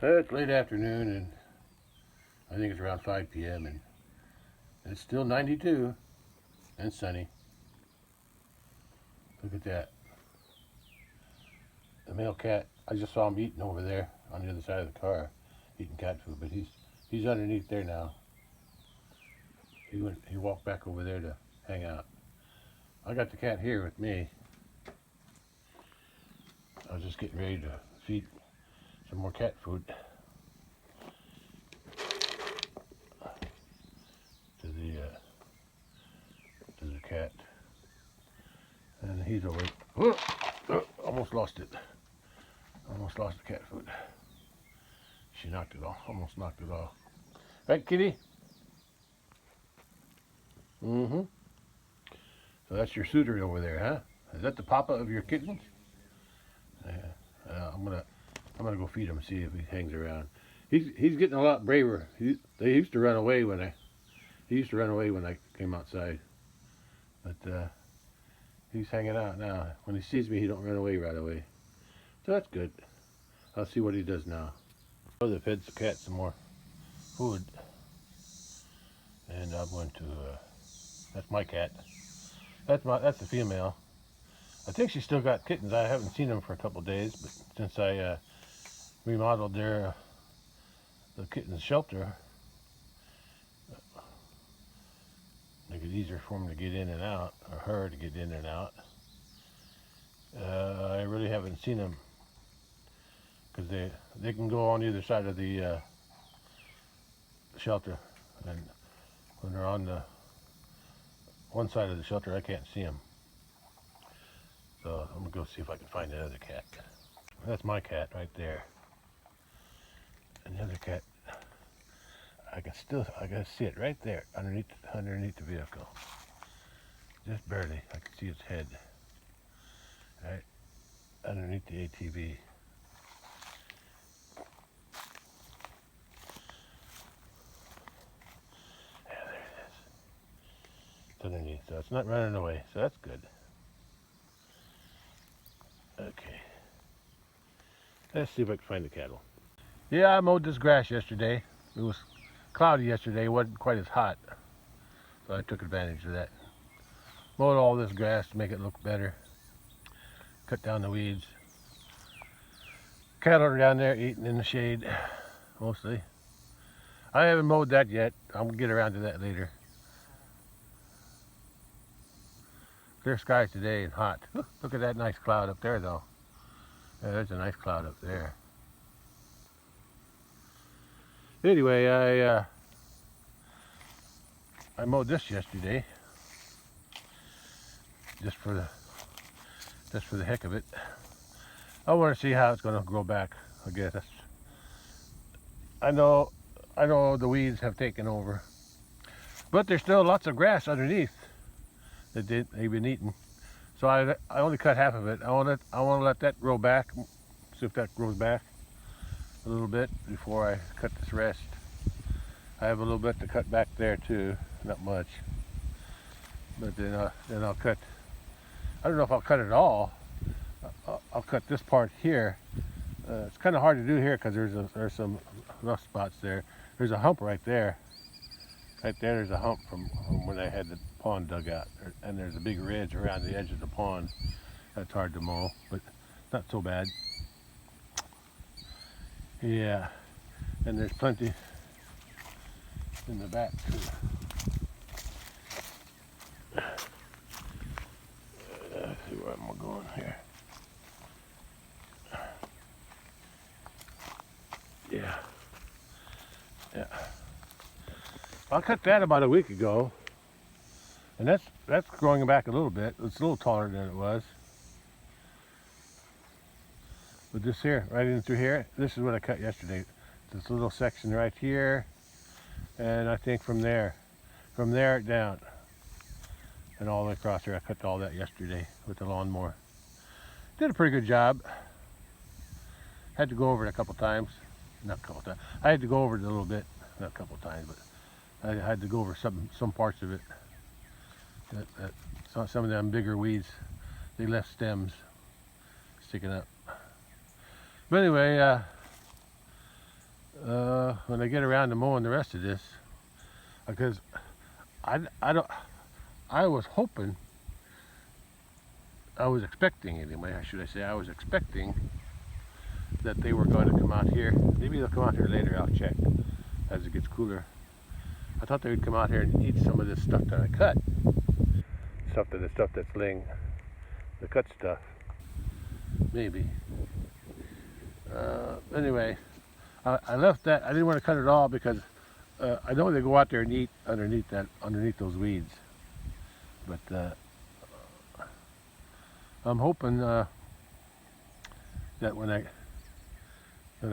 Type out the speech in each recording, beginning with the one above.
It's late afternoon, and I think it's around 5 p.m. and it's still 92 and sunny. Look at that. The male cat, I just saw him eating over there on the other side of the car, eating cat food, but he's underneath there now. He walked back over there to hang out. I got the cat here with me. I was just getting ready to feed some more cat food to the cat, and he's awake. Oh, almost lost it. Almost lost the cat food. She knocked it off. Almost knocked it off. Right, kitty? Mm-hmm. So that's your suitor over there, huh? Is that the papa of your kittens? I'm gonna go feed him and see if he hangs around. He's getting a lot braver. They used to run away when I came outside, but he's hanging out now. When he sees me, he don't run away right away. So that's good. I'll see what he does now. Oh, they fed the cat some more food, and I'm going to. That's my cat. That's the female. I think she's still got kittens. I haven't seen them for a couple days, but since I remodeled the kittens shelter, make it easier for them to get in and out, or her to get in and out. I really haven't seen them because they can go on either side of the shelter, and when they're on the one side of the shelter, I can't see them. So I'm gonna go see if I can find another cat. That's my cat right there. And the other cat, I can see it right there underneath the vehicle. Just barely, I can see its head. Right underneath the ATV. Yeah, there it is. It's underneath, so it's not running away, so that's good. Okay. Let's see if I can find the cattle. Yeah, I mowed this grass yesterday. It was cloudy yesterday. It wasn't quite as hot. So I took advantage of that. Mowed all this grass to make it look better. Cut down the weeds. Cattle are down there eating in the shade, mostly. I haven't mowed that yet. I'm going to get around to that later. Clear skies today and hot. Look at that nice cloud up there, though. Yeah, there's a nice cloud up there. Anyway, I mowed this yesterday, just for the heck of it. I want to see how it's going to grow back. I guess I know the weeds have taken over, but there's still lots of grass underneath that they've been eating. So I only cut half of it. I want to let that grow back. See if that grows back a little bit before I cut this rest. I have a little bit to cut back there too, not much. But then I'll cut. I don't know if I'll cut it all. I'll cut this part here. It's kind of hard to do here because there's some rough spots there. There's a hump right there. Right there, there's a hump from when I had the pond dug out, and there's a big ridge around the edge of the pond. That's hard to mow, but not so bad. Yeah, and there's plenty in the back too. Let's see where I'm going here. Yeah. I cut that about a week ago, and that's growing back a little bit. It's a little taller than it was. But this here, right in through here, this is what I cut yesterday. This little section right here, and I think from there down, and all the way across here. I cut all that yesterday with the lawnmower. Did a pretty good job. Had to go over it a couple times. Not a couple times. I had to go over it a little bit, not a couple times, but I had to go over some parts of it. Some of them bigger weeds, they left stems sticking up. But anyway, when I get around to mowing the rest of this, because I don't, I was hoping, I was expecting anyway, should I say, I was expecting that they were going to come out here. Maybe they'll come out here later, I'll check as it gets cooler. I thought they would come out here and eat some of this stuff that I cut. The stuff that's laying, the cut stuff. Maybe. Anyway, I left that. I didn't want to cut it all because I know they go out there and eat underneath those weeds. But I'm hoping that when I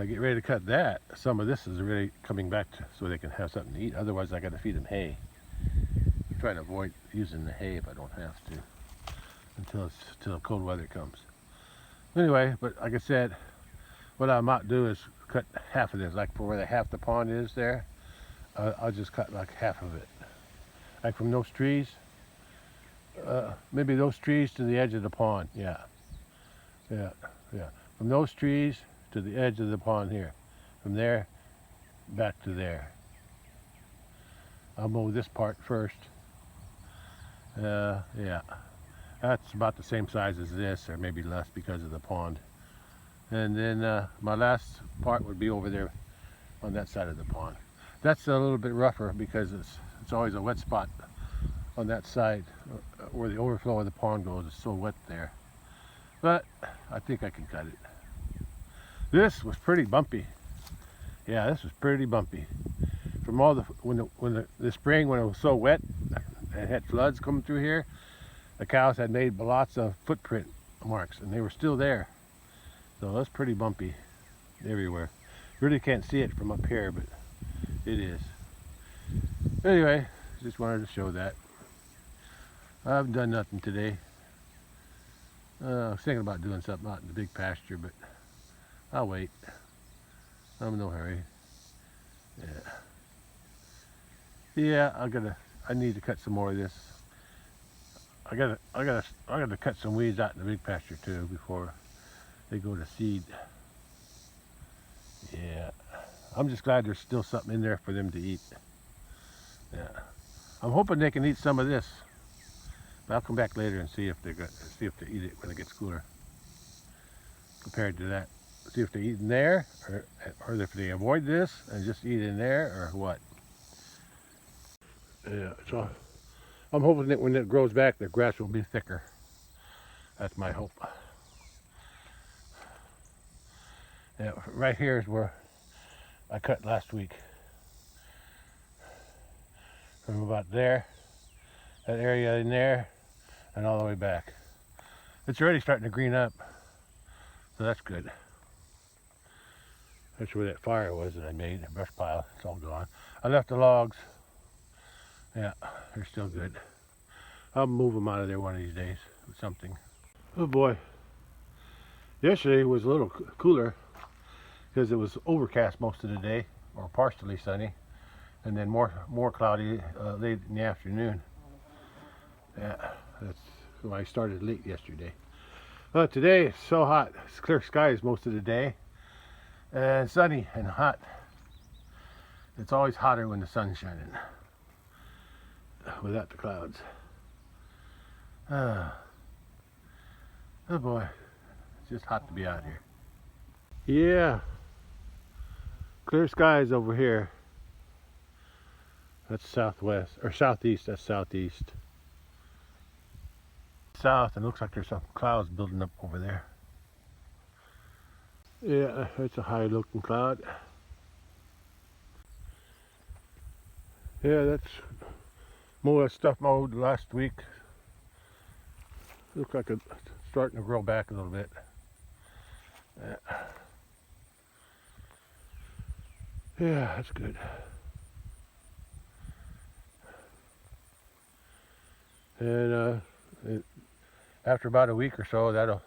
get ready to cut that, some of this is really coming back so they can have something to eat. Otherwise, I got to feed them hay. I'm trying to avoid using the hay if I don't have to until cold weather comes. Anyway, but like I said, what I might do is cut half of this, like for where half the pond is there. I'll just cut like half of it, like from those trees. Maybe those trees to the edge of the pond. Yeah. From those trees to the edge of the pond here. From there back to there. I'll mow this part first. Yeah. That's about the same size as this, or maybe less because of the pond. And then my last part would be over there on that side of the pond. That's a little bit rougher because it's always a wet spot on that side where the overflow of the pond goes. It's so wet there. But I think I can cut it. This was pretty bumpy. Yeah, this was pretty bumpy. From all the spring when it was so wet and had floods coming through here, the cows had made lots of footprint marks and they were still there. So that's pretty bumpy everywhere. Really can't see it from up here, but it is. Anyway, just wanted to show that. I haven't done nothing today. I was thinking about doing something out in the big pasture, but I'll wait. I'm in no hurry. Yeah, I need to cut some more of this. I gotta cut some weeds out in the big pasture too before they go to seed. Yeah, I'm just glad there's still something in there for them to eat. Yeah, I'm hoping they can eat some of this. But I'll come back later and see if they eat it when it gets cooler. Compared to that, see if they eat in there, or if they avoid this and just eat in there, or what. Yeah, so I'm hoping that when it grows back, the grass will be thicker. That's my hope. Yeah, right here is where I cut last week. From about there, that area in there, and all the way back. It's already starting to green up, so that's good. That's where that fire was that I made, the brush pile. It's all gone. I left the logs. Yeah, they're still good. I'll move them out of there one of these days with something. Oh boy. Yesterday was a little cooler because it was overcast most of the day, or partially sunny, and then more cloudy late in the afternoon. Yeah, that's why I started late yesterday. Today it's so hot. It's clear skies most of the day, and sunny and hot. It's always hotter when the sun's shining, without the clouds. Oh boy, it's just hot to be out here. Yeah, clear skies over here. That's southwest, or southeast, that's southeast. South, and it looks like there's some clouds building up over there. Yeah, it's a high looking cloud. Yeah, that's more of that stuff mowed last week. Looks like it's starting to grow back a little bit. Yeah, that's good. And after about a week or so, that'll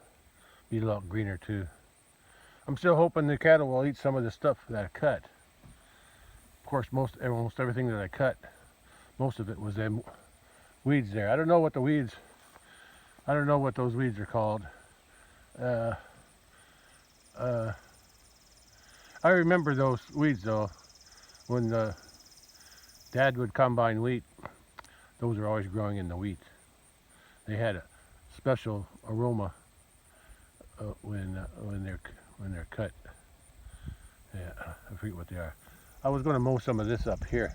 be a lot greener too. I'm still hoping the cattle will eat some of the stuff that I cut. Of course, almost everything that I cut, most of it was them weeds there. I don't know what those weeds are called. I remember those weeds though. When Dad would combine wheat, those were always growing in the wheat. They had a special aroma when they're cut. Yeah, I forget what they are. I was going to mow some of this up here,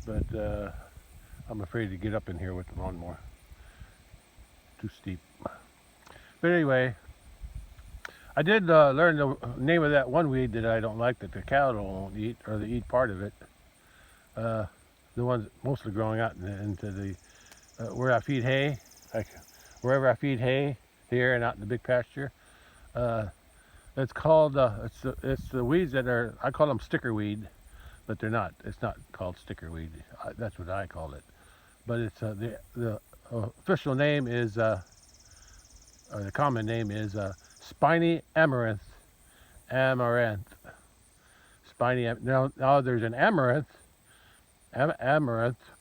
but I'm afraid to get up in here with the lawnmower. Too steep. But anyway, I did learn the name of that one weed that I don't like, that the cattle won't eat, or they eat part of it. The ones mostly growing out into the where I feed hay, like wherever I feed hay here and out in the big pasture. It's called it's the weeds that are, I call them sticker weed, but they're not. It's not called sticker weed. That's what I call it. But it's the official name is or the common name is spiny amaranth. Amaranth. Spiny. Now there's an amaranth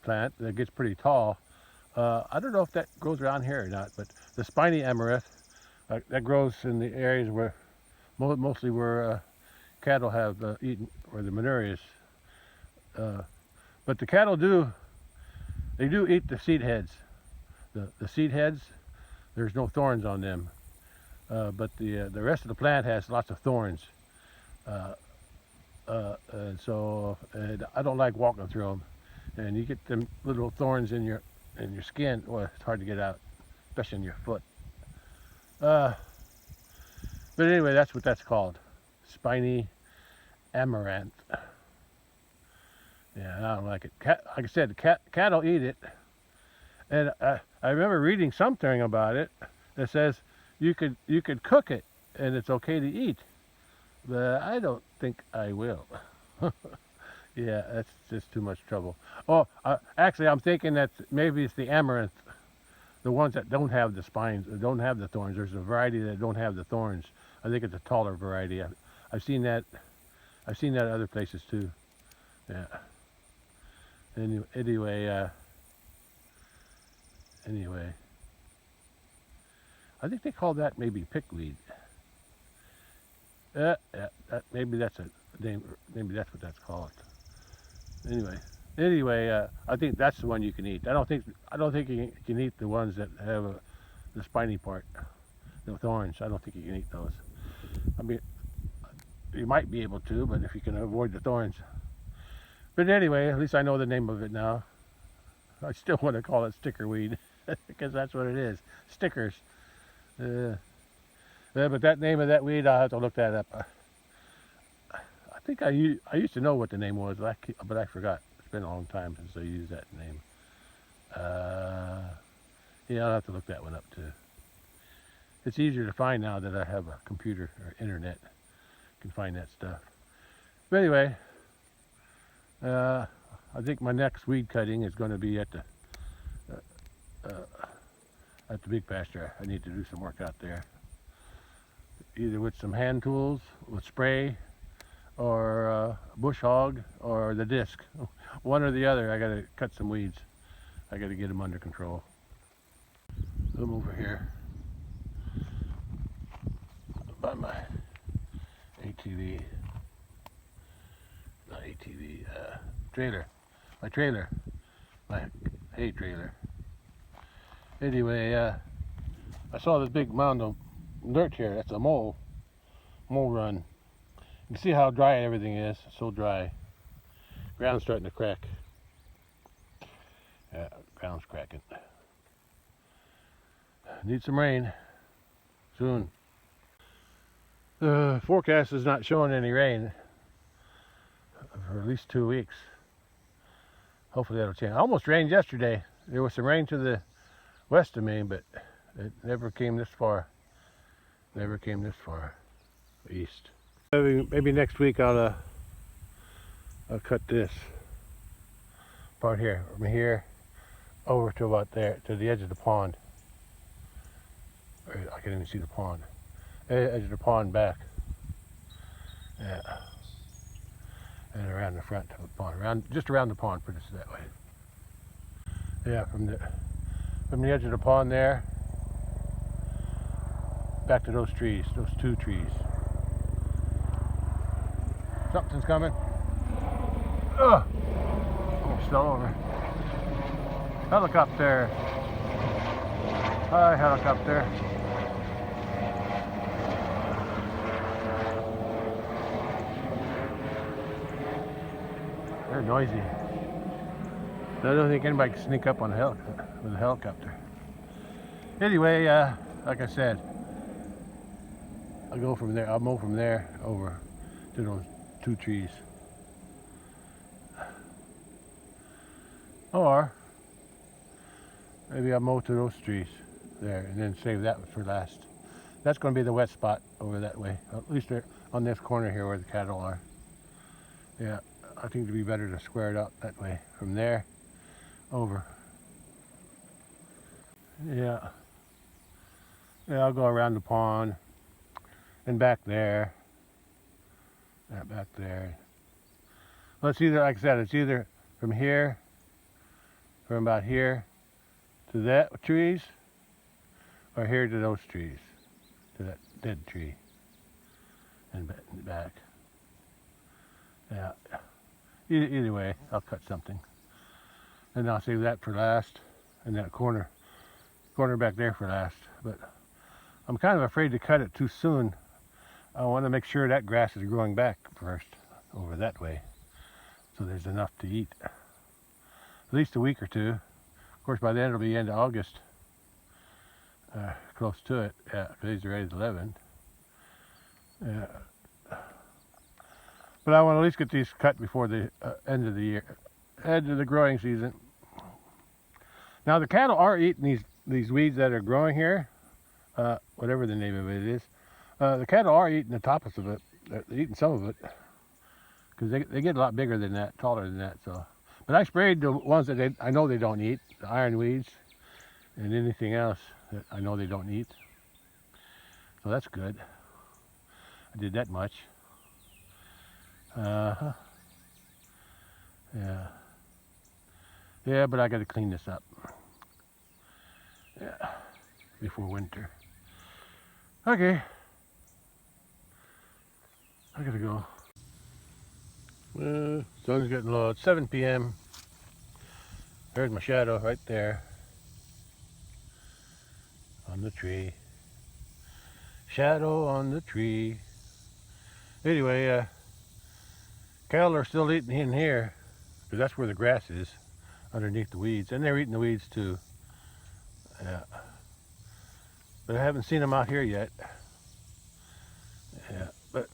plant that gets pretty tall. I don't know if that grows around here or not, but the spiny amaranth that grows in the areas where mostly where cattle have eaten, where the manure is. But the cattle do eat the seed heads. The seed heads, there's no thorns on them, but the rest of the plant has lots of thorns. And so I don't like walking through them, and you get them little thorns in your skin. Well, it's hard to get out, especially in your foot. But anyway, that's what that's called, spiny amaranth. Yeah, I don't like it. Like I said, cattle eat it, and I remember reading something about it that says you could cook it and it's okay to eat, but I don't think I will. Yeah, that's just too much trouble. Oh, actually, I'm thinking that maybe it's the amaranth, the ones that don't have the spines, or don't have the thorns. There's a variety that don't have the thorns. I think it's a taller variety. I've seen that. I've seen that other places too. Yeah. Anyway, I think they call that maybe pickweed. Yeah, maybe that's a name. Maybe that's what that's called. Anyway, I think that's the one you can eat. I don't think you can eat the ones that have the spiny part, the thorns. I don't think you can eat those. I mean, you might be able to, but if you can avoid the thorns. But anyway, at least I know the name of it now. I still want to call it sticker weed because that's what it is, stickers. Yeah, but that name of that weed, I'll have to look that up. I think I used to know what the name was, but I forgot. It's been a long time since I used that name. Yeah, I'll have to look that one up too. It's easier to find now that I have a computer or internet. I can find that stuff. But anyway, I think my next weed cutting is going to be at the big pasture. I need to do some work out there, either with some hand tools, with spray, or bush hog, or the disc. One or the other. I got to cut some weeds. I got to get them under control. I'm over here by my ATV, not ATV, trailer, my hay trailer. Anyway, I saw this big mound of dirt here. That's a mole run. You can see how dry everything is. It's so dry. Ground's starting to crack. Yeah, ground's cracking. Need some rain soon. The forecast is not showing any rain for at least 2 weeks. Hopefully that'll change. Almost rained yesterday. There was some rain to the west of me, but it never came this far. Never came this far east. Maybe next week I'll cut this part here, from here over to about there, to the edge of the pond. I can't even see the pond. Edge of the pond back. Yeah. And around the front of the pond, just around the pond, put it that way. Yeah, from the edge of the pond there, back to those trees, those 2 trees. Something's coming. Ugh. Oh, still over. Helicopter. Hi, helicopter. They're noisy. I don't think anybody can sneak up on with a helicopter. Anyway, like I said, I'll go from there. I'll mow from there over to those 2 trees. Or maybe I'll mow to those trees there and then save that for last. That's going to be the wet spot over that way, at least on this corner here where the cattle are. Yeah, I think it'd be better to square it up that way from there over. Yeah, I'll go around the pond and back there. Yeah, back there. Well, it's either, like I said, it's either from here, from about here to that trees, or here to those trees, to that dead tree, and back. Yeah. Either way, I'll cut something, and I'll save that for last, and that corner back there for last. But I'm kind of afraid to cut it too soon. I want to make sure that grass is growing back first over that way, so there's enough to eat. At least a week or two. Of course, by then it'll be end of August. Close to it. Yeah, today's already 11th. Yeah. But I want to at least get these cut before the end of the year, end of the growing season. Now the cattle are eating these weeds that are growing here, whatever the name of it is. The cattle are eating the tops of it. They're eating some of it because they get a lot bigger than that, taller than that. So, but I sprayed the ones that I know they don't eat, the iron weeds, and anything else that I know they don't eat. So that's good. I did that much. Yeah. Yeah, but I got to clean this up. Yeah, before winter. Okay. I gotta go. Sun's getting low. It's 7 p.m. There's my shadow right there on the tree. Shadow on the tree. Anyway, cattle are still eating in here because that's where the grass is, underneath the weeds, and they're eating the weeds too. Yeah, but I haven't seen them out here yet. Yeah, but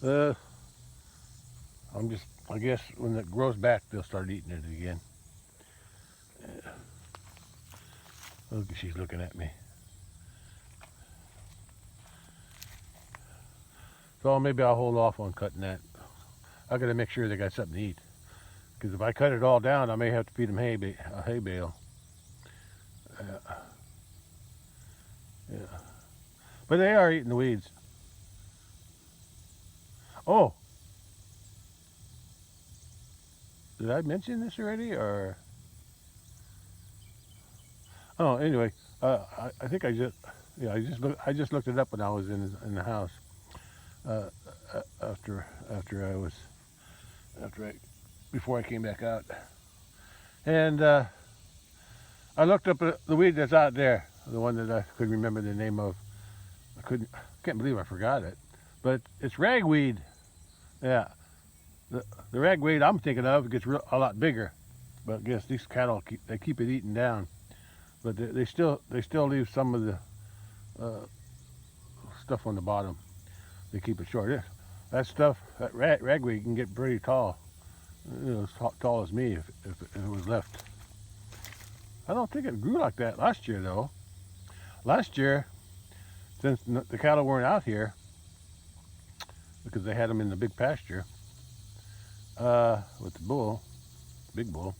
I guess when it grows back, they'll start eating it again. Yeah. Look, she's looking at me. So maybe I'll hold off on cutting that. I gotta make sure they got something to eat. Because if I cut it all down, I may have to feed them a hay bale. Yeah. But they are eating the weeds. Oh, did I mention this already, or? Oh, anyway, I think I just looked it up when I was in the house before I came back out, and I looked up the weed that's out there, the one that I couldn't remember the name of. I can't believe I forgot it, but it's ragweed. Yeah, the ragweed I'm thinking of gets a lot bigger, but I guess these cattle keep it eaten down. But they still leave some of the stuff on the bottom. They keep it short. That stuff, that ragweed can get pretty tall. You know, as tall as me if it was left. I don't think it grew like that last year though. Last year, since the cattle weren't out here, because they had them in the big pasture with the big bull,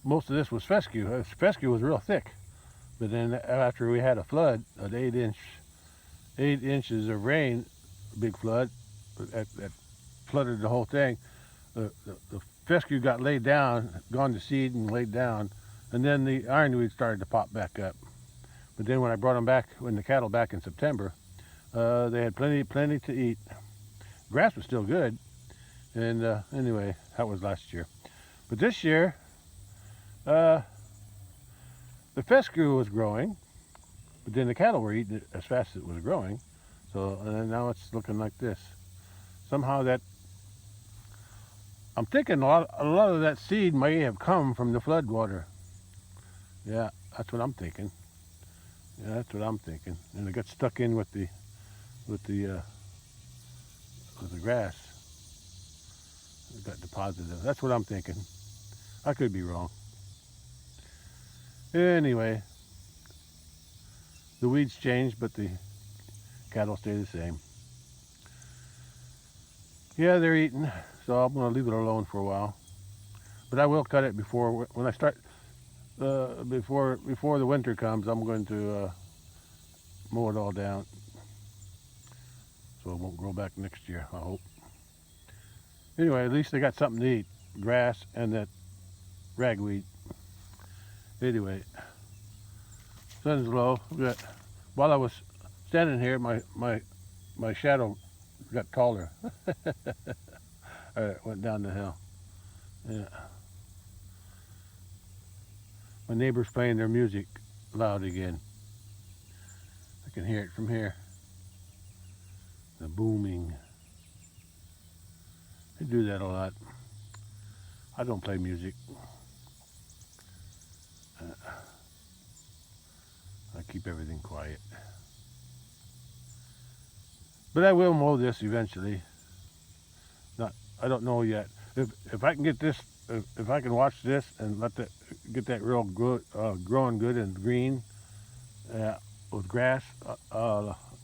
most of this was fescue. Fescue was real thick, but then after we had a flood, an 8 inches of rain, big flood, that flooded the whole thing. The fescue got laid down, gone to seed and laid down, and then the ironweed started to pop back up. But then when I brought them back, when the cattle back in September, They had plenty to eat. Grass was still good. And anyway, that was last year. But this year, the fescue was growing, but then the cattle were eating it as fast as it was growing. So and now it's looking like this. Somehow that, I'm thinking a lot of that seed may have come from the flood water. Yeah, that's what I'm thinking. Yeah, that's what I'm thinking. And it got stuck in with the grass. It got deposited. That's what I'm thinking. I could be wrong. Anyway, the weeds changed, but the cattle stay the same. Yeah, they're eating, so I'm gonna leave it alone for a while. But I will cut it before, when I start, before the winter comes. I'm going to mow it all down, so it won't grow back next year, I hope. Anyway, at least they got something to eat, grass and that ragweed. Anyway, sun's low. While I was standing here, my shadow got taller. It went down the hill. Yeah. My neighbor's playing their music loud again. I can hear it from here. The booming. They do that a lot. I don't play music. I keep everything quiet. But I will mow this eventually. I don't know yet. If I can get this, if I can watch this and get that real good, growing good and green, with grass,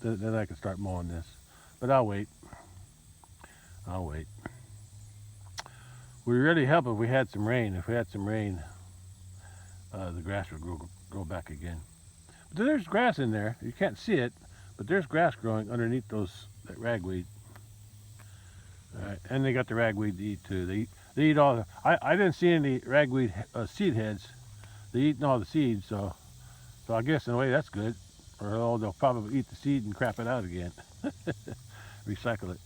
then I can start mowing this. But I'll wait. I'll wait. Would really help if we had some rain. If we had some rain, the grass would grow back again. But there's grass in there. You can't see it, but there's grass growing underneath that ragweed. And they got the ragweed to eat too. They eat all the. I didn't see any ragweed seed heads. They eating all the seeds, so I guess in a way that's good. Or they'll probably eat the seed and crap it out again. Recycle it.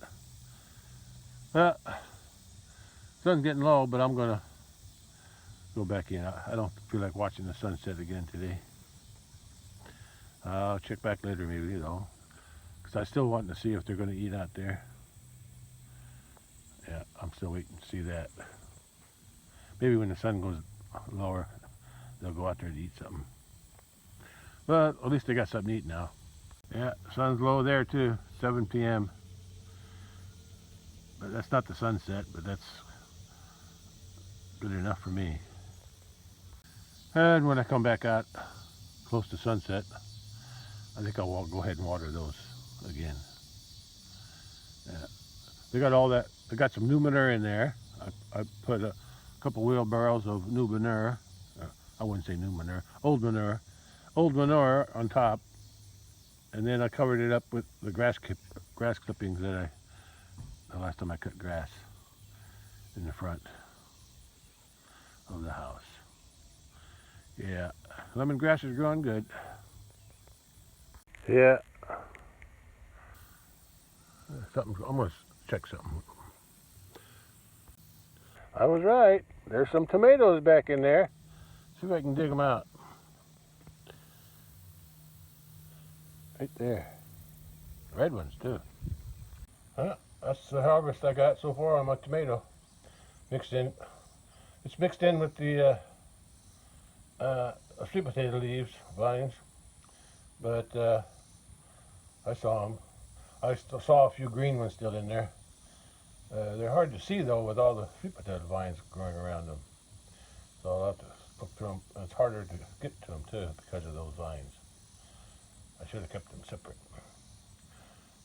Well, sun's getting low, but I'm gonna go back in. I don't feel like watching the sunset again today. I'll check back later maybe, because I still want to see if they're going to eat out there. Yeah, I'm still waiting to see that. Maybe when the sun goes lower, they'll go out there to eat something. But at least they got something to eat now. Yeah, sun's low there too, 7 p.m. But that's not the sunset, but that's good enough for me. And when I come back out close to sunset, I think I'll go ahead and water those again. Yeah. They got all that. They got some new manure in there. I put a couple wheelbarrows of new manure. I wouldn't say new manure, old manure on top, and then I covered it up with the grass clippings that the last time I cut grass in the front of the house. Yeah, lemongrass is growing good. Yeah. I'm gonna check something. I was right. There's some tomatoes back in there. See if I can dig them out. Right there. Red ones too. That's the harvest I got so far on my tomato. Mixed in. It's mixed in with the sweet potato leaves, vines. But I saw them. I saw a few green ones still in there. They're hard to see though with all the sweet potato vines growing around them. So I'll have to look through them. It's harder to get to them too because of those vines. I should have kept them separate.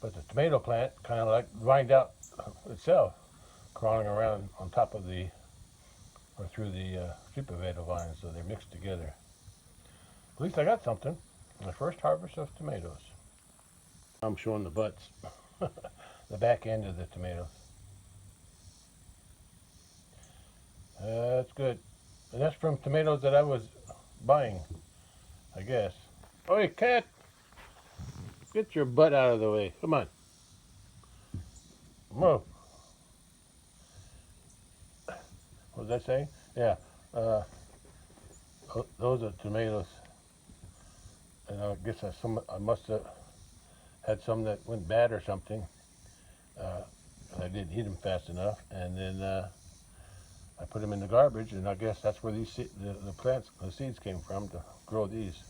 But the tomato plant kind of like vined out itself, crawling around on top of through the sweet potato vines, so they're mixed together. At least I got something. My first harvest of tomatoes. I'm showing the butts, the back end of the tomatoes. That's good. And that's from tomatoes that I was buying, I guess. Oh, hey, cat! Get your butt out of the way. Come on. Move. What was I saying? Yeah. Uh, those are tomatoes. And I guess I must have had some that went bad or something. And I didn't eat them fast enough. And then I put them in the garbage, and I guess that's where these the plants, the seeds came from to grow these.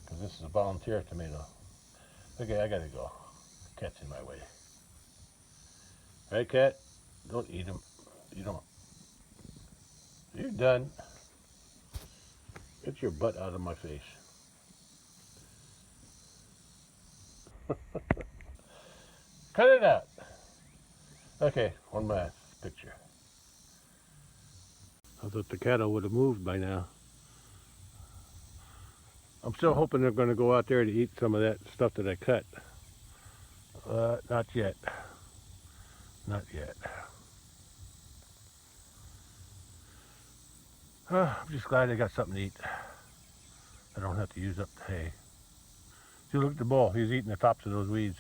Because this is a volunteer tomato. Okay, I gotta go. Cat's in my way. Right, cat? Don't eat them. You don't. You're done. Get your butt out of my face. Cut it out. Okay, one last picture. I thought the cattle would have moved by now. I'm still hoping they're going to go out there to eat some of that stuff that I cut. Not yet. Not yet. I'm just glad they got something to eat. I don't have to use up the hay. See, look at the bull. He's eating the tops of those weeds.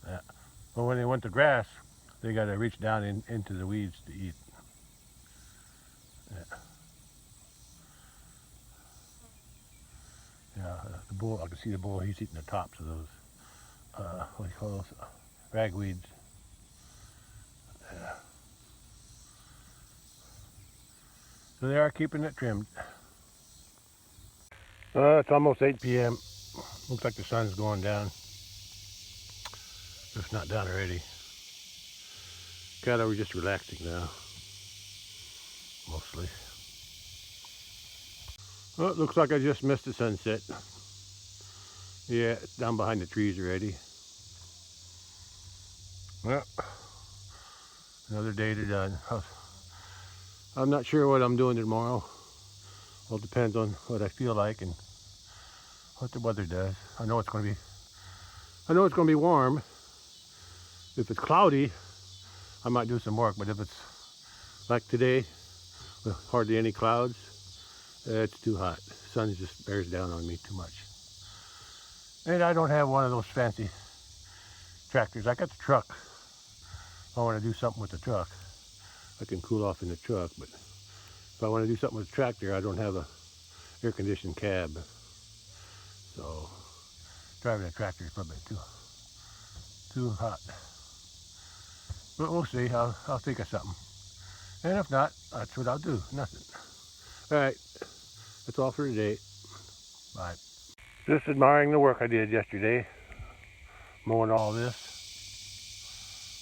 Yeah. But when they went to grass, they got to reach down into the weeds to eat. Yeah. Yeah, the bull, I can see the bull, he's eating the tops of those, what do you call those, ragweeds. Yeah. So they are keeping it trimmed. It's almost 8 p.m. Looks like the sun's going down. If it's not down already. Cattle are just relaxing now, mostly. Well, it looks like I just missed the sunset. Yeah, it's down behind the trees already. Well, another day to done. I'm not sure what I'm doing tomorrow. Well, it depends on what I feel like and what the weather does. I know it's going to be warm. If it's cloudy, I might do some work, but if it's like today with hardly any clouds, it's too hot. The sun just bears down on me too much. And I don't have one of those fancy tractors. I got the truck. If I want to do something with the truck, I can cool off in the truck, but if I want to do something with the tractor, I don't have a air-conditioned cab. So driving a tractor is probably too hot. But we'll see. I'll think of something. And if not, that's what I'll do. Nothing. All right. That's all for today. Bye. Just admiring the work I did yesterday. Mowing all this.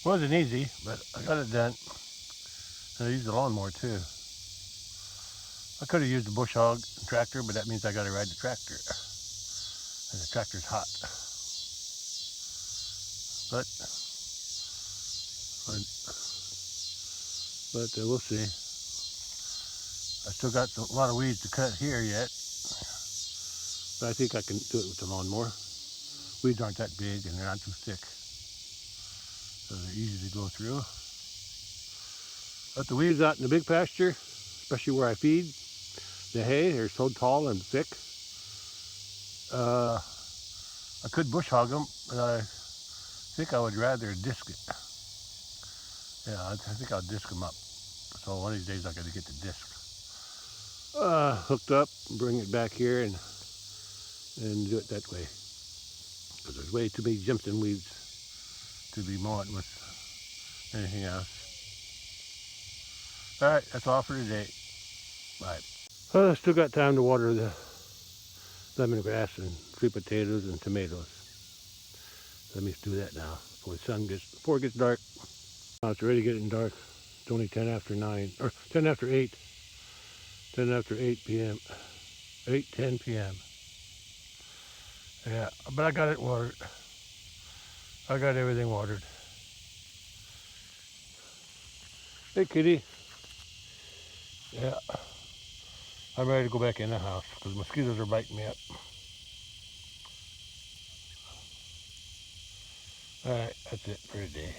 Wasn't easy, but I got it done. And I used the lawnmower too. I could have used the bush hog tractor, but that means I got to ride the tractor. And the tractor's hot. But we'll see. I still got a lot of weeds to cut here yet. But I think I can do it with the lawnmower. Weeds aren't that big and they're not too thick. So they're easy to go through. But the weeds out in the big pasture, especially where I feed the hay, they're so tall and thick. I could bush hog them, but I think I would rather disc it. Yeah, I think I'll disc them up. So one of these days I got to get the disc hooked up and bring it back here and do it that way. Because there's way too many Jimson weeds to be mowing with anything else. All right, that's all for today. Bye. Well, I still got time to water the lemongrass and sweet potatoes and tomatoes. Let me do that now before it gets dark. Now it's already getting dark. It's only 10 after 9, or 10 after 8. 10 after 8 p.m. 8:10 p.m. Yeah, but I got it watered. I got everything watered. Hey, kitty. Yeah. I'm ready to go back in the house because mosquitoes are biting me up. All right, that's it for today.